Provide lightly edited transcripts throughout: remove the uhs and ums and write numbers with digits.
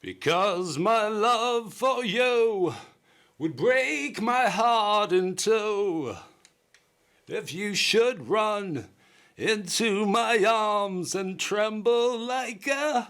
Because my love for you would break my heart in two. If you should run into my arms and tremble like a...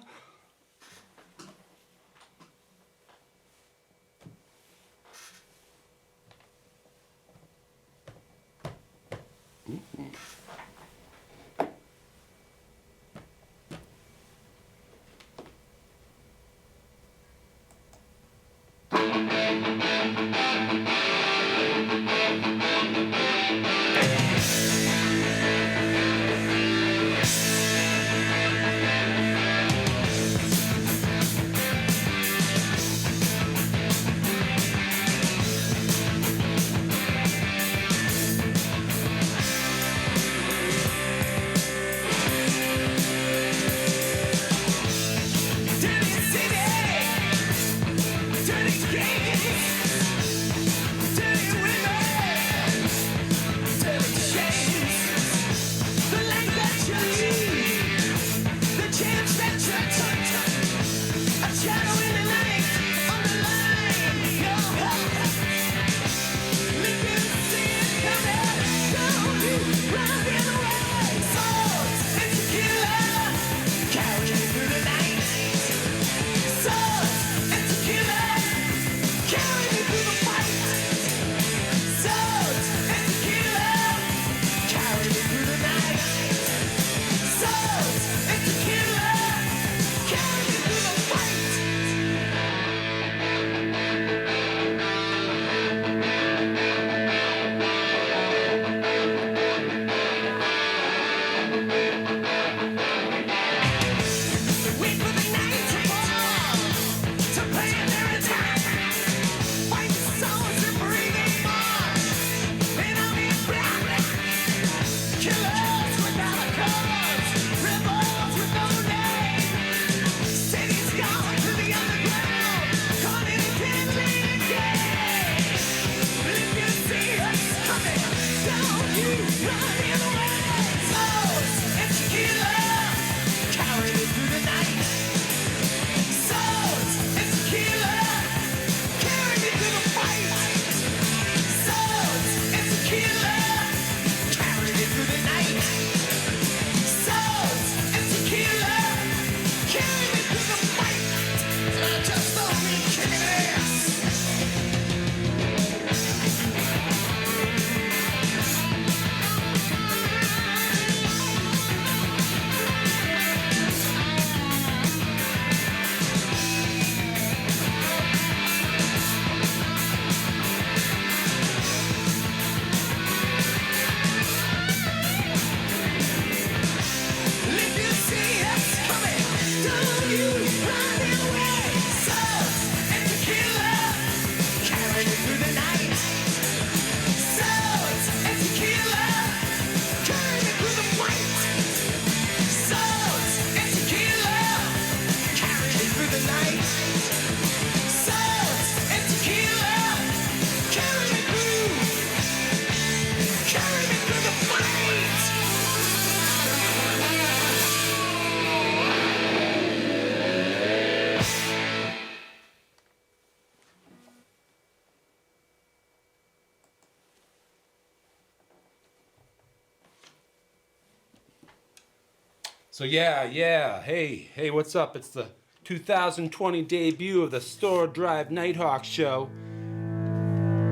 So hey, what's up? It's the 2020 debut of the Storrow Drive Nighthawk show.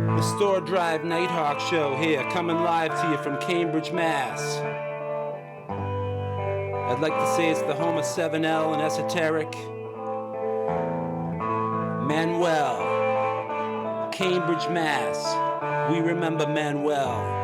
The Storrow Drive Nighthawk show here, coming live to you from Cambridge, Mass. I'd like to say it's the home of 7L and Esoteric. Manuel, Cambridge, Mass. We remember Manuel.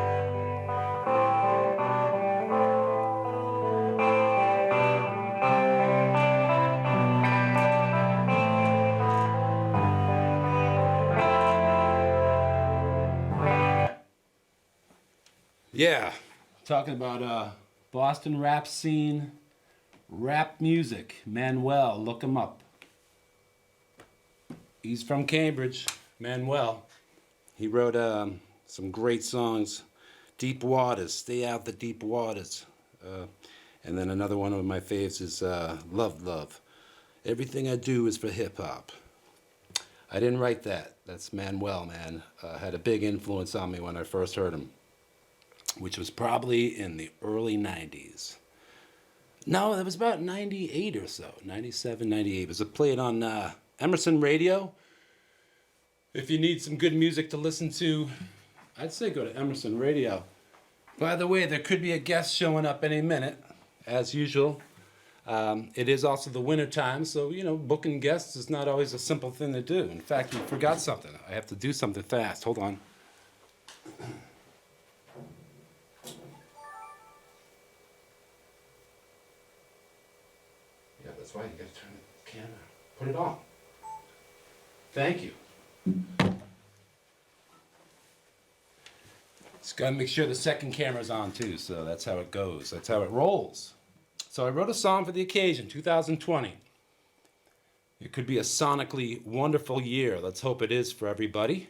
Yeah, talking about Boston rap scene, rap music. Manuel, look him up. He's from Cambridge, Manuel. He wrote some great songs. Deep Waters, Stay Out the Deep Waters. And then another one of my faves is Love Love. Everything I do is for hip-hop. I didn't write that. That's Manuel, man. Had a big influence on me when I first heard him, which was probably in the early 90s. No, it was about 98 or so. 97, 98. It was played on Emerson Radio. If you need some good music to listen to, I'd say go to Emerson Radio. By the way, there could be a guest showing up any minute, as usual. It is also the winter time, so, booking guests is not always a simple thing to do. In fact, we forgot something. I have to do something fast. Hold on. Yeah, that's why you gotta turn the camera. Put it on. Thank you. Just gotta make sure the second camera's on too, so that's how it goes. That's how it rolls. So I wrote a song for the occasion, 2020. It could be a sonically wonderful year. Let's hope it is for everybody.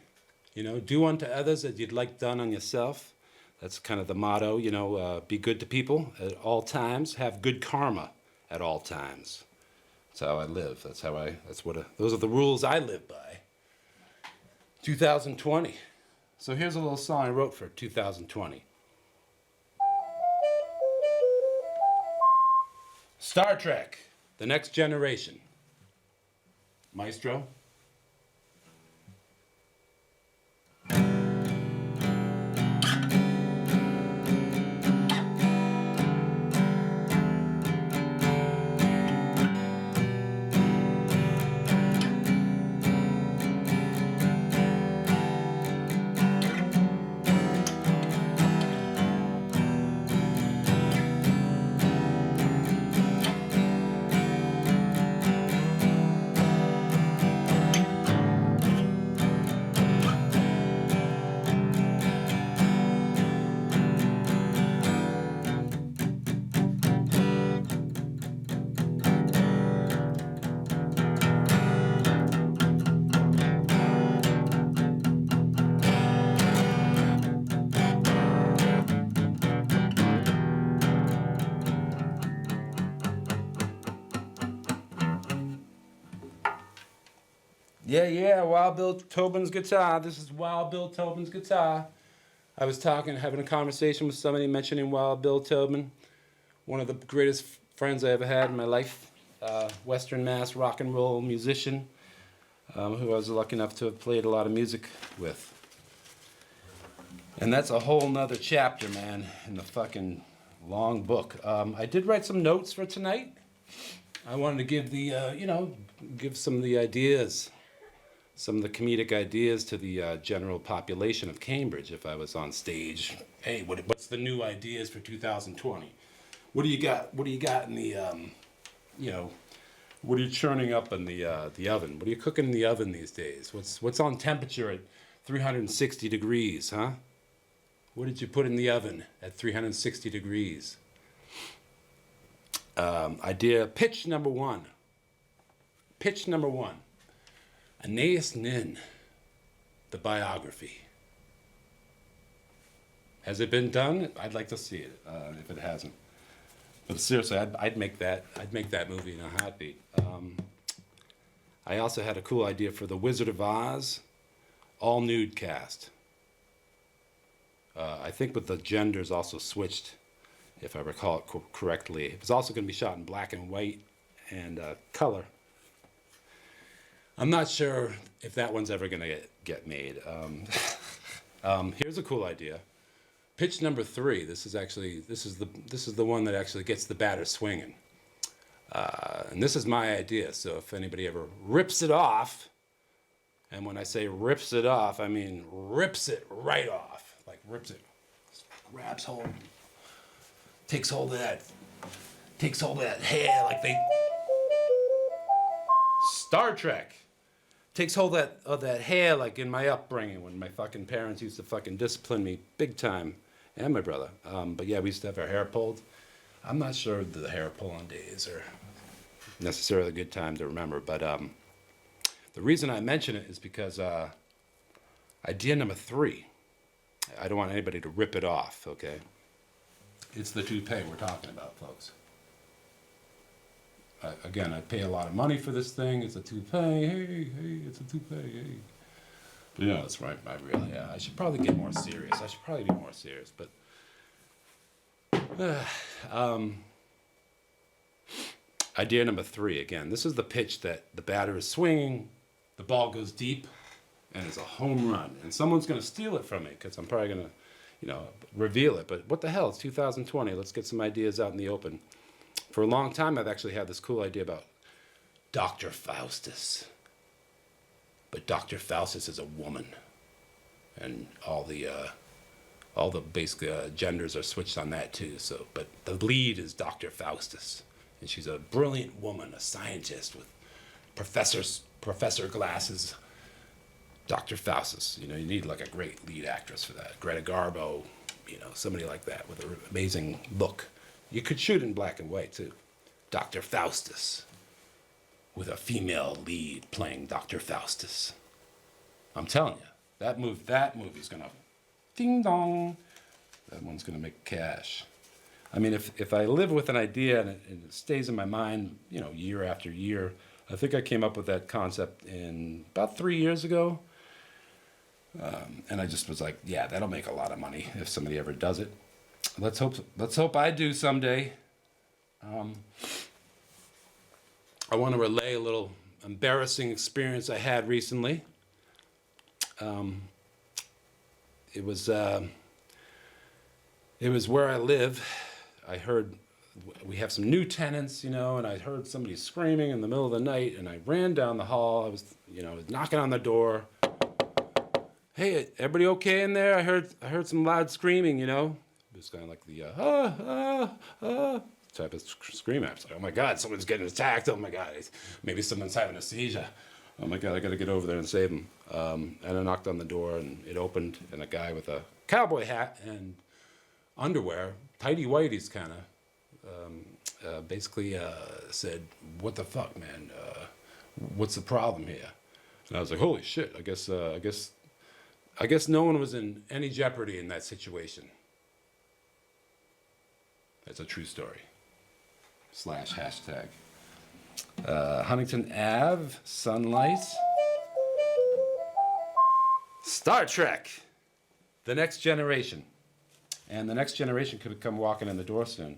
Do unto others as you'd like done on yourself. That's kind of the motto, be good to people at all times. Have good karma at all times. That's how I live. Those are the rules I live by. 2020. So here's a little song I wrote for 2020. Star Trek, The Next Generation. Maestro. Yeah, Wild Bill Tobin's guitar. This is Wild Bill Tobin's guitar. I was having a conversation with somebody mentioning Wild Bill Tobin, one of the greatest friends I ever had in my life, Western Mass rock and roll musician, who I was lucky enough to have played a lot of music with. And that's a whole nother chapter, man, in the fucking long book. I did write some notes for tonight. I wanted to give give some of the ideas, some of the comedic ideas to the general population of Cambridge if I was on stage. Hey, what's the new ideas for 2020? What do you got? What do you got in the, what are you churning up in the oven? What are you cooking in the oven these days? What's on temperature at 360 degrees, huh? What did you put in the oven at 360 degrees? Pitch number one. Anais Nin, the biography. Has it been done? I'd like to see it, if it hasn't. But seriously, I'd make that movie in a heartbeat. I also had a cool idea for The Wizard of Oz, all nude cast. I think with the genders also switched, if I recall it correctly. It was also going to be shot in black and white and color. I'm not sure if that one's ever going to get made. Here's a cool idea. Pitch number 3. This is the one that actually gets the batter swinging. And this is my idea. So if anybody ever rips it off, and when I say rips it off, I mean rips it right off. Like rips it, grabs hold, takes hold of that hair like they. Star Trek. Takes hold of that hair like in my upbringing when my fucking parents used to fucking discipline me big time, and my brother. But yeah, we used to have our hair pulled. I'm not sure the hair pulling days are necessarily a good time to remember, but the reason I mention it is because idea number 3, I don't want anybody to rip it off, okay? It's the toupee we're talking about, folks. again, I pay a lot of money for this thing. It's a toupee. Hey, it's a toupee. Hey. But you know, that's right. I should probably get more serious. I should probably be more serious. But idea number 3. Again, this is the pitch that the batter is swinging. The ball goes deep, and it's a home run. And someone's going to steal it from me because I'm probably going to, reveal it. But what the hell? It's 2020. Let's get some ideas out in the open. For a long time, I've actually had this cool idea about Dr. Faustus. But Dr. Faustus is a woman. And all the basic genders are switched on that too. But the lead is Dr. Faustus. And she's a brilliant woman, a scientist with professor glasses. Dr. Faustus, you need like a great lead actress for that. Greta Garbo, somebody like that with an amazing look. You could shoot in black and white too. Dr. Faustus, with a female lead playing Dr. Faustus. I'm telling you, that movie's gonna, ding dong. That one's gonna make cash. I mean, if I live with an idea and it stays in my mind, year after year. I think I came up with that concept in about 3 years ago. And I just was like, yeah, that'll make a lot of money if somebody ever does it. Let's hope I do someday. I want to relay a little embarrassing experience I had recently. It was where I live. I heard we have some new tenants, and I heard somebody screaming in the middle of the night, and I ran down the hall. I was knocking on the door. Hey, everybody okay in there? I heard some loud screaming, It was kind of like the type of scream. I was like, oh my God, someone's getting attacked. Oh my God, maybe someone's having a seizure. Oh my God, I got to get over there and save him. And I knocked on the door, and it opened, and a guy with a cowboy hat and underwear, tighty whities kind of, basically said, "What the fuck, man? What's the problem here?" And I was like, "Holy shit! I guess no one was in any jeopardy in that situation." That's a true story. /#. Huntington Ave, sunlight. Star Trek, The Next Generation. And The Next Generation could come walking in the door soon.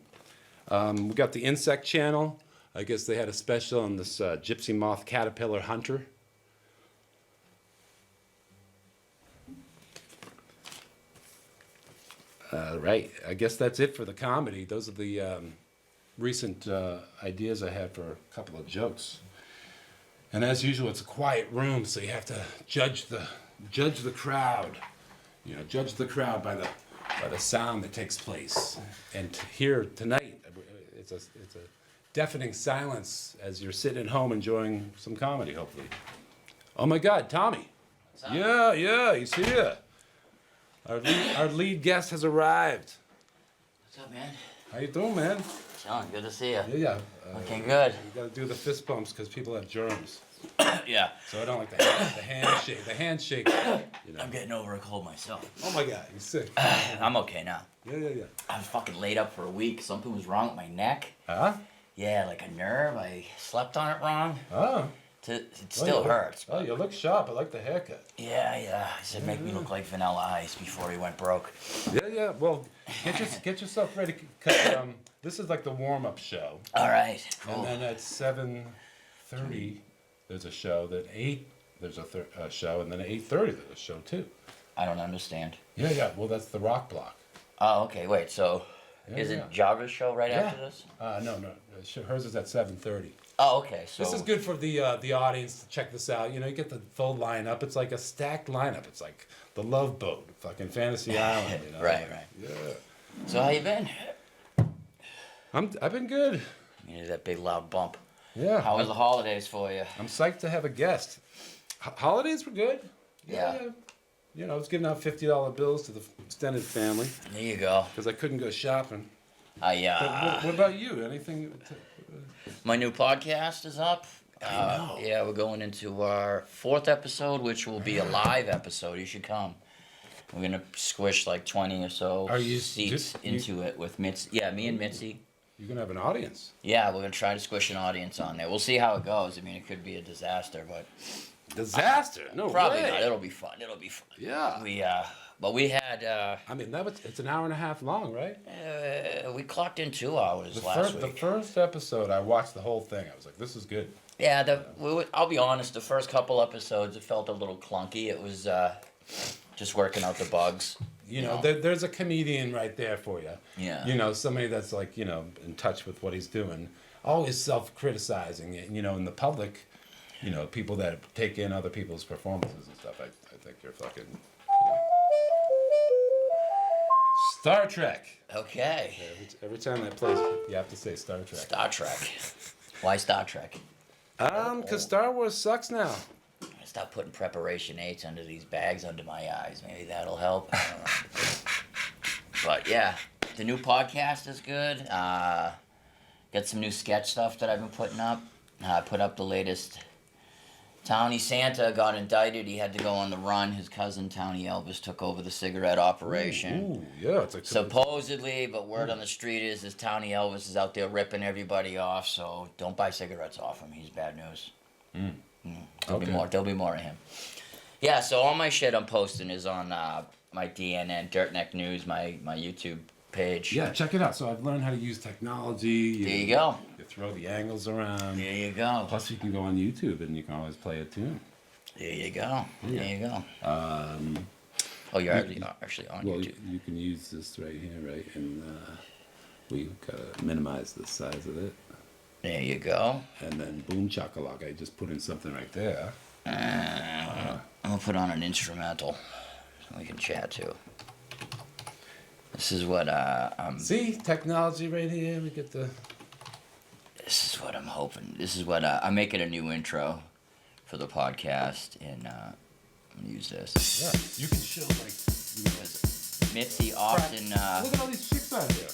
We got the Insect Channel. I guess they had a special on this gypsy moth caterpillar hunter. Right, I guess that's it for the comedy. Those are the recent ideas I had for a couple of jokes. And as usual, it's a quiet room, so you have to judge the crowd. Judge the crowd by the sound that takes place. And here tonight, it's a deafening silence as you're sitting at home enjoying some comedy, hopefully. Oh my God, Tommy! What's up? Yeah, he's here. Our lead guest has arrived. What's up, man? How you doing, man? Chilling. Good to see you. Yeah. Looking good. You got to do the fist bumps because people have germs. Yeah. So I don't like the handshake. The handshake. I'm getting over a cold myself. Oh my God, you sick? I'm okay now. Yeah. I was fucking laid up for a week. Something was wrong with my neck. Huh? Yeah, like a nerve. I slept on it wrong. Oh. It still hurts. Oh, you look sharp. I like the haircut. Yeah. I said make me look like Vanilla Ice before he went broke. Yeah. Well, get yourself ready. Cause, this is like the warm-up show. All right. Cool. And then at 7:30, there's a show. At 8, there's a show, and then at 8:30, there's a show too. I don't understand. Yeah. Well, that's the rock block. Oh, okay. Wait. So, is it Java's show right after this? No. Hers is at 7:30. Oh, okay. So this is good for the audience to check this out. You get the full lineup. It's like a stacked lineup. It's like the Love Boat, fucking Fantasy Island. Right. Yeah. So how you been? I've been good. You needed that big loud bump. Yeah. How was the holidays for you? I'm psyched to have a guest. Holidays were good. Yeah. I was giving out $50 bills to the extended family. There you go. Because I couldn't go shopping. But what about you? Anything? My new podcast is up. I know. Yeah, we're going into our 4th episode, which will be a live episode. You should come. We're going to squish like 20 or so seats into it with Mitzi. Yeah, me and Mitzi. You're gonna have an audience. Yeah, we're gonna try to squish an audience on there. We'll see how it goes. I mean, it could be a disaster, but Disaster? No probably way. not. It'll be fun. Yeah. But we had. I mean, it's an hour and a half long, right? We clocked in 2 hours last week. The first episode, I watched the whole thing. I was like, this is good. Yeah, I'll be honest. The first couple episodes, it felt a little clunky. It was just working out the bugs. You know, there's a comedian right there for you. Yeah. You know, somebody that's like, you know, in touch with what he's doing. Always self-criticizing. You know, in the public, you know, people that take in other people's performances and stuff. I think you're fucking. You know. Star Trek. Okay. Every time that plays, you have to say Star Trek. Star Trek. Why Star Trek? Because Star Wars sucks now. Stop putting preparation 8s under these bags under my eyes. Maybe that'll help. I don't know. But yeah, the new podcast is good. Got some new sketch stuff that I've been putting up. I put up the latest. Townie Santa got indicted. He had to go on the run. His cousin Townie Elvis took over the cigarette operation. Ooh, yeah, it's like supposedly, but word on the street is Townie Elvis is out there ripping everybody off. So don't buy cigarettes off him. He's bad news. There'll be more of him. Yeah, so all my shit I'm posting is on my DNN Dirt Neck News, my YouTube page. Yeah, check it out. So I've learned how to use technology. There you go. You throw the angles around. There you go. Plus, you can go on YouTube and you can always play a tune. There you go. Yeah. There you go. Oh, you're actually on YouTube. You can use this right here, right? And we gotta minimize the size of it. There you go. And then boom chakalaka, I just put in something right there. I'm gonna put on an instrumental so we can chat too. This is what See, technology right here. We get the. This is what I'm hoping. This is what I'm making a new intro for the podcast, and I'm gonna use this. Yeah, you can show like. Mitzi often. Look at all these chicks out here.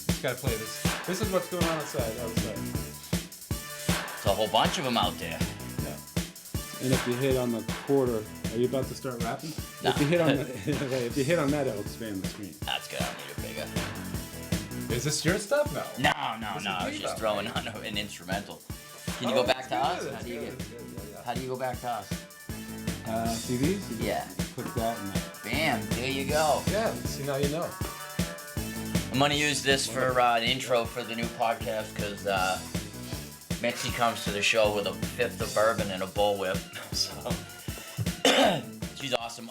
Just gotta play this. This is what's going on outside. There's a whole bunch of them out there. Yeah. And if you hit on the quarter, are you about to start rapping? No. If you hit on if you hit on that, it'll expand the screen. That's good. I need it bigger. Is this your stuff? No. No. I was just throwing on an instrumental. Can you go back to us? How do you go back to us? See these? Yeah. Click that and that. Bam. There you go. Yeah. See, now you know. I'm gonna use this for an intro for the new podcast because Mitzi comes to the show with a fifth of bourbon and a bullwhip. So she's awesome.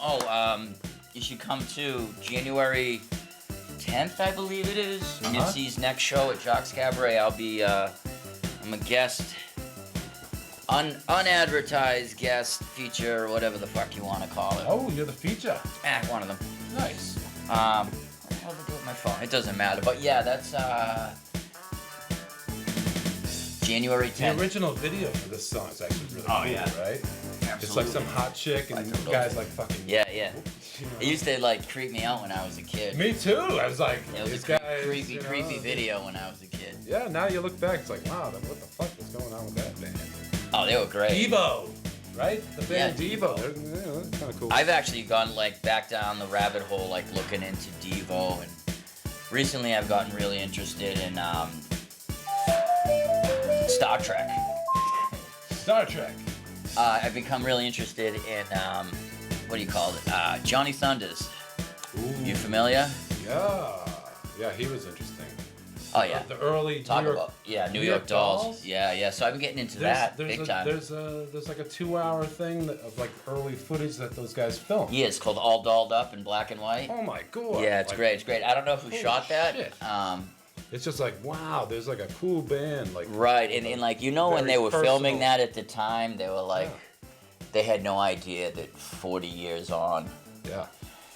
You should come to January 10th, I believe it is. Mitzi's next show at Jacques Cabaret. I'm a guest, unadvertised guest feature, or whatever the fuck you want to call it. Oh, you're the feature. One of them. Nice. How do I do it with my phone? It doesn't matter. But yeah, that's January 10th. The original video for this song is actually really cool, right? Absolutely. It's like some hot chick and guys like fucking. Yeah. It used to like creep me out when I was a kid. Me too. I was like, It was these a guys. creepy video when I was a kid. Yeah, now you look back, it's like, wow, what the fuck was going on with that band? Oh, they were great. Devo, right? The band Yeah, Devo. They're kind of cool. I've actually gone like back down the rabbit hole, like looking into Devo, and recently I've gotten really interested in Star Trek. Star Trek. I've become really interested in what do you call it? Johnny Thunders. Ooh. You familiar? Yeah, he was interesting. Oh yeah. The early New York Dolls. Yeah. So I've been getting into that big time. There's like a 2-hour thing of like early footage that those guys filmed. Yeah, it's called All Dolled Up in black and white. Oh my god. Yeah, it's great. It's great. I don't know who shot that. Shit. It's just like, wow, there's like a cool band. Like right, and like, you know, when they were filming that at the time, they were like, they had no idea that 40 years on. Yeah.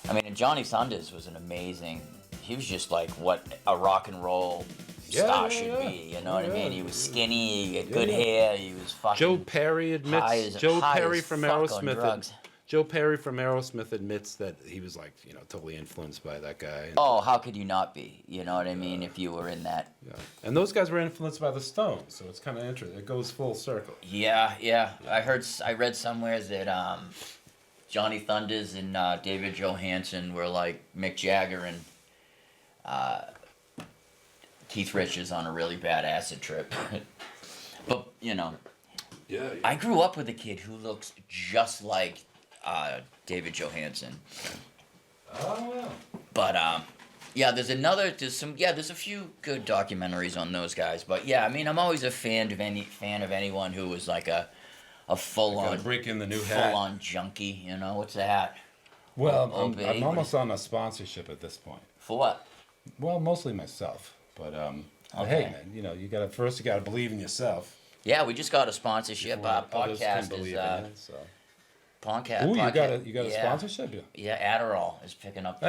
I mean, and Johnny Thunders was an amazing. He was just like what a rock and roll star should be. You know what I mean? He was skinny. He had good hair. He was fucking. Joe Perry admits. Joe Perry from Aerosmith. Joe Perry from Aerosmith admits that he was like, totally influenced by that guy. Oh, how could you not be? You know what I mean? If you were in that. Yeah. And those guys were influenced by the Stones, so it's kind of interesting. It goes full circle. Yeah. I read somewhere that Johnny Thunders and David Johansen were like Mick Jagger and Keith Richards on a really bad acid trip. But, you know, Yeah. I grew up with a kid who looks just like David Johansen. Oh, wow. But, yeah, there's a few good documentaries on those guys. But, yeah, I mean, I'm always a fan of anyone who was like a full-on... break in the new hat. Full-on junkie, you know? What's the hat? Well, Obey. I'm almost on a sponsorship at this point. For what? Well, mostly myself. But, but hey, man, you know, you gotta believe in yourself. Yeah, we just got a sponsorship. Others can Podcast believe is... in it, so. Podcast. Ooh, podcast. you got a sponsorship? Yeah, Adderall is picking up. But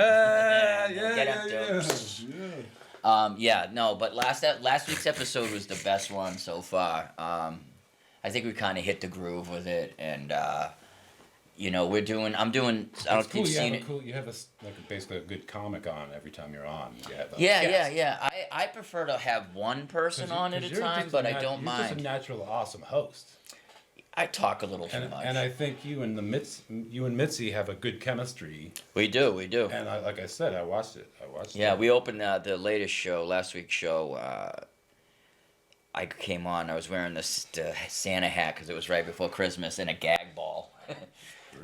last week's episode was the best one so far. I think we kind of hit the groove with it, and you know, I'm doing. I don't think you've seen it. You have basically a good comic on every time you're on. Yeah. I prefer to have one person on at a time, but I don't mind. You're just a natural, awesome host. I talk a little too much. And I think you and Mitzi have a good chemistry. We do. And like I said, I watched it. Yeah, we opened the latest show, last week's show. I came on. I was wearing this Santa hat because it was right before Christmas and a gag ball.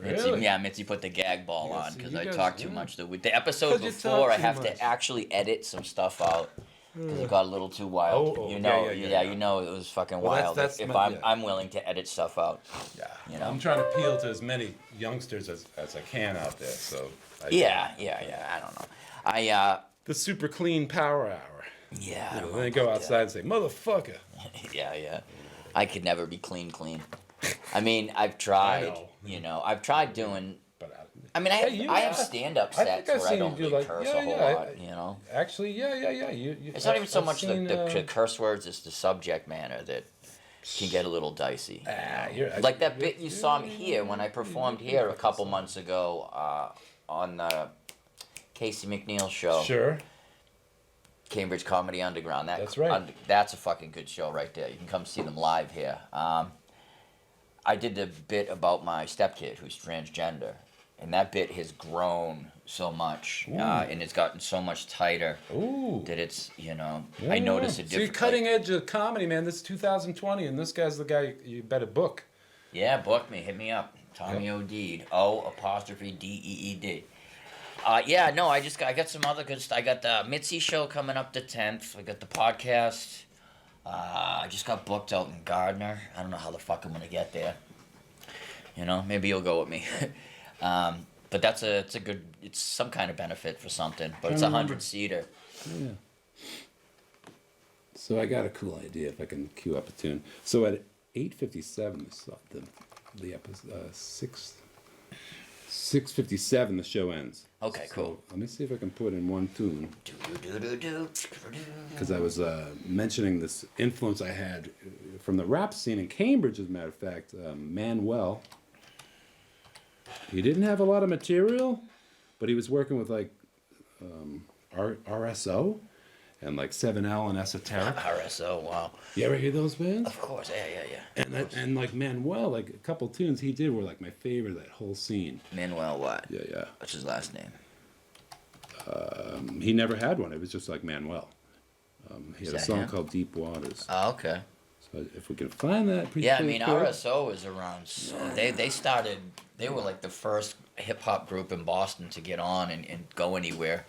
Really? Mitzi put the gag ball on because I guys- talked too much. The episode you before, talk I too have much. to actually edit some stuff out because it got a little too wild. Oh, you know, yeah. you know, it was fucking Well, wild. that's if my- I'm willing to edit stuff out. Yeah. You know. I'm trying to appeal to as many youngsters as I can out there. So. Yeah. I don't know. The super clean power hour. Yeah. I You don't know, know then go about outside and say, "Motherfucker." that. Yeah. I could never be clean. I mean, I've tried. know. You know, I've tried doing. But I mean, I have stand-up I sets think I've where I seen don't you do, really like- curse yeah, a whole yeah, lot. You know. actually, yeah. It's not even so much the curse words; it's the subject matter that can get a little dicey. Like that bit you saw me here when I performed here a couple months ago on the Casey McNeil show. Sure. Cambridge Comedy Underground. That's right. That's a fucking good show right there. You can come see them live here. I did the bit about my stepkid who's transgender, and that bit has grown so much, and it's gotten so much tighter. Ooh. That it's, you know, I notice a difference. See, cutting edge of comedy, man. This is 2020, and this guy's the guy you better book. Yeah, book me. Hit me up. Tommy O'Deed. O''Deed. I got some other good stuff. I got the Mitzi show coming up the 10th. I got the podcast. I just got booked out in Gardner. I don't know how the fuck I'm gonna get there. You know, maybe you'll go with me. But it's some kind of benefit for something. But it's 100-seater. Yeah. So I got a cool idea if I can cue up a tune. So at 8:57, the episode 6:57, the show ends. Okay, So cool. let me see if I can put in one tune. Do. Because I was mentioning this influence I had from the rap scene in Cambridge, as a matter of fact. Manuel. He didn't have a lot of material, but he was working with like RSO and like 7L and Esoteric. RSO, wow. You ever hear those bands? Of course, yeah. And like Manuel, like a couple tunes he did were like my favorite of that whole scene. Manuel what? Yeah. What's his last name? He never had one. It was just like Manuel. He had a that song him? called Deep Waters. Oh, okay. So if we can find that, pretty Yeah, I quick. mean, RSO is around. So they were like the first hip hop group in Boston to get on and go anywhere.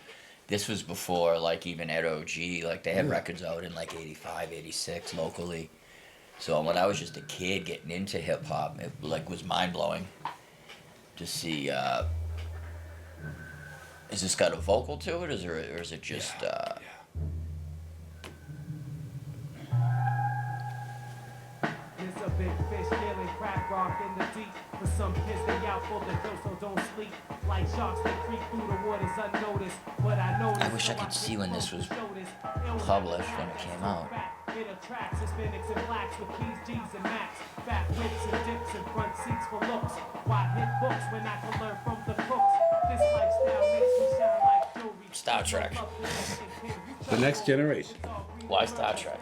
This was before like even Ed O.G. Like they had records out in like 85, 86 locally. So when I was just a kid getting into hip hop, it like was mind blowing to see. Is this got a vocal to it, or is it just? There's a big fish stealing crack rock in the deep. For some kids, they out for the dough, so don't sleep. Like sharks, they creep through the waters unnoticed. But I noticed. I wish I could see when this was published, when it came out. It attracts Hispanics and blacks with keys, G's, and Macs. Fat whips and dips and front seats for looks. Why hit books when I can learn from the crooks? This lifestyle makes me shine like jewelry. Star Trek. The Next Generation. Why Star Trek?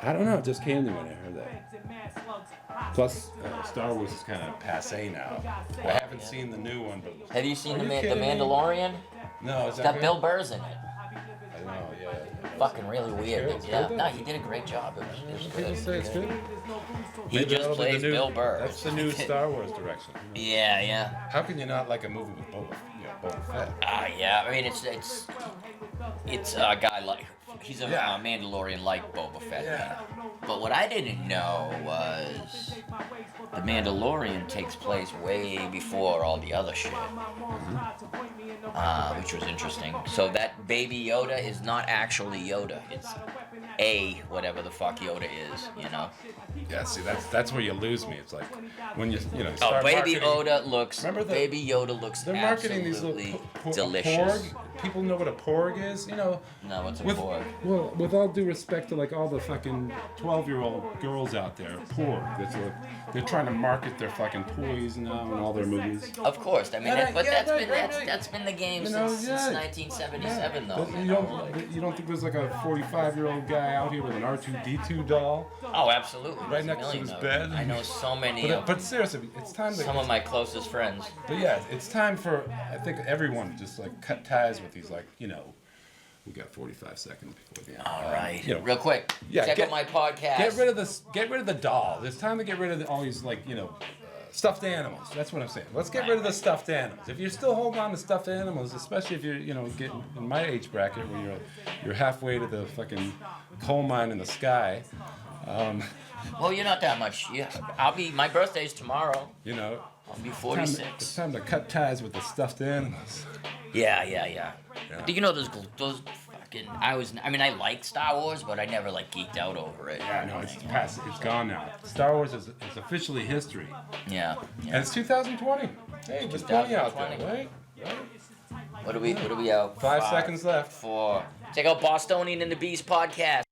I don't know. It just came to me when I heard that. Plus, Star Wars is kind of passe now. I haven't seen the new one, but Have you seen Are the you kidding me? Mandalorian? no, is It's that got good? Bill Burr's in it. I know, yeah. fucking really weird. It's good, Yeah. though. No, he did a great job. It was People good. say it's good. He Maybe just that'll be the plays new- Bill Burr. That's the new Star Wars direction. Yeah, yeah. How can you not like a movie with Boba Fett? Yeah. I mean, it's a guy like he's a Mandalorian like Boba Fett. Yeah. Man. But what I didn't know was the Mandalorian takes place way before all the other shit, which was interesting. So that Baby Yoda is not actually Yoda. It's whatever the fuck Yoda is, you know. Yeah, see, that's where you lose me. It's like when you Oh, start Baby marketing- Yoda looks. Remember the- Baby Yoda looks They're marketing these little absolutely delicious. porg. People know what a porg is, you know. No, what's a With, porg? well, with all due respect to like all the fucking 12-year-old girls out there, porg. They're trying to market their fucking toys now and all their movies. Of course, I mean, Yeah, but yeah, that's right. been the game You know, since yeah. 1977, though. But you don't think there's like a 45-year-old guy out here with an R2D2 doll? Oh, absolutely. Right There's a next to million his of bed. them. I know so many of But seriously, it's time to. some of my closest friends. But yeah, it's time for I think everyone to just like cut ties with these like we got 45 seconds before the end. All right, you know, real quick. yeah, check out my podcast. Get rid of this. Get rid of the doll. It's time to get rid of all these like stuffed animals. That's what I'm saying. Let's get rid of the stuffed animals. If you're still holding on to stuffed animals, especially if you're getting in my age bracket where you're halfway to the fucking coal mine in the sky. Well, you're not that much. Yeah, my birthday's tomorrow. I'll be 46. It's time to cut ties with the stuffed animals. Yeah. Do you know those fucking? I like Star Wars, but I never like geeked out over it. Yeah, no, it's past. It's gone now. Star Wars is officially history. Yeah. And it's 2020. Hey, there's plenty out there, 2020. right? What are we out? 5 seconds left. 4. Check out Bostonian and the Beast podcast.